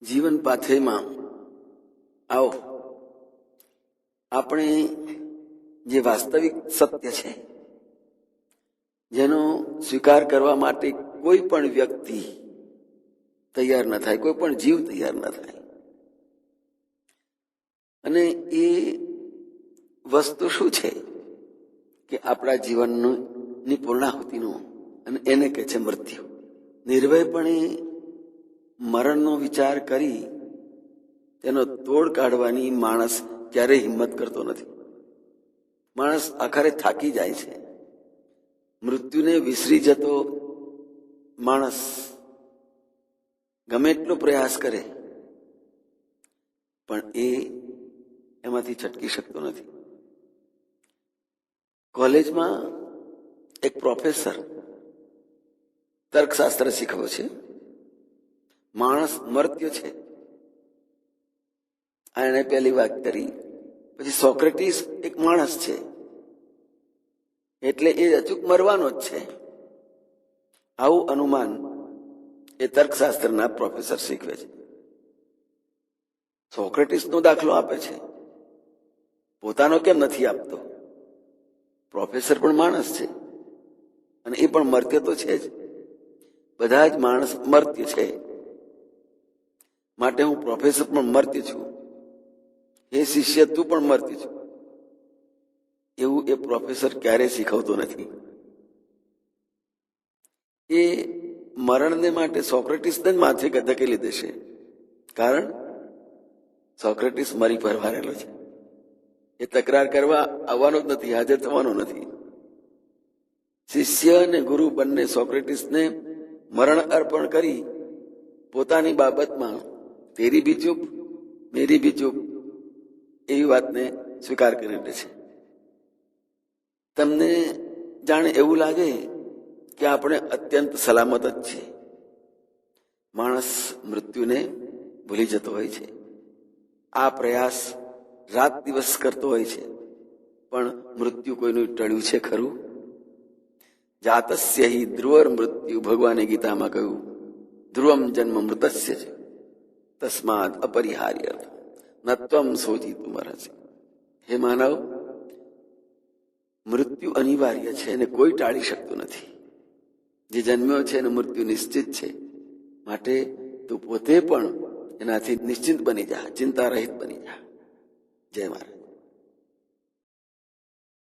જીવન પાથેમાં આવો આપણે જે વાસ્તવિક સત્ય છે જેનો સ્વીકાર કરવા માટે કોઈ પણ વ્યક્તિ તૈયાર ન થાય, કોઈ પણ જીવ તૈયાર ન થાય. અને એ વસ્તુ શું છે કે આપણા જીવનની પૂર્ણાહુતિનું, અને એને કહે છે મૃત્યુ. નિર્ભયપણે મરણનો વિચાર કરી તેનો તોડ કાઢવાની માણસ ક્યારેય હિંમત કરતો નથી. માણસ આખરે થાકી જાય છે. મૃત્યુને વિસરી જતો માણસ ગમે એટલો પ્રયાસ કરે પણ એમાંથી છટકી શકતો નથી. કોલેજમાં એક પ્રોફેસર તર્કશાસ્ત્ર શીખવે છે. માણસ મર્ત્ય છે, એને પહેલી વાત કરી. પછી સોક્રેટીસ એક માણસ છે એટલે એ અચૂક મરવાનો જ છે. આવું અનુમાન એ તર્કશાસ્ત્રના પ્રોફેસર શીખવે છે. સોક્રેટીસનો દાખલો આપે છે, પોતાનો કેમ નથી આપતો? પ્રોફેસર પણ માણસ છે અને એ પણ મર્ત્ય તો છે જ. બધા જ માણસ મર્ત્ય છે, માટે હું પ્રોફેસર પણ મર્ત્ય છું, હે શિષ્ય તું પણ મર્ત્ય છું, એવું એ પ્રોફેસર ક્યારેય શીખવતો નથી. એ મરણને માટે સોક્રેટીસને જ માથે ધકેલી દેશે, કારણ સોક્રેટીસ મરી પરવારેલો છે. એ તકરાર કરવા આવવાનો જ નથી, હાજર થવાનો નથી. શિષ્ય અને ગુરુ બંને સોક્રેટીસને મરણ અર્પણ કરી પોતાની બાબતમાં તેરી ભી ચૂપ મેરી ભી ચૂપ એવી વાતને સ્વીકાર કરી દે છે. તમને જાણે એવું લાગે કે આપણે અત્યંત સલામત જ છીએ. માણસ મૃત્યુને ભૂલી જતો હોય છે. આ પ્રયાસ રાત દિવસ કરતો હોય છે, પણ મૃત્યુ કોઈનું ટળ્યું છે ખરું? જાતસ્ય હિ ધ્રુવર મૃત્યુ, ભગવાને ગીતામાં કહ્યું, ધ્રુવમ જન્મ મૃતસ્ય છે તસ્માદ અપરિહાર્ય નત્વમ શોચિતુમ અર્હસી. હે માનવ, મૃત્યુ અનિવાર્ય છે અને કોઈ ટાળી શકતું નથી. જે જન્મ્યો છે એનું મૃત્યુ નિશ્ચિત છે, માટે તું પોતે પણ એનાથી નિશ્ચિંત બની જા, ચિંતા રહિત બની જા. જય મહારાજ.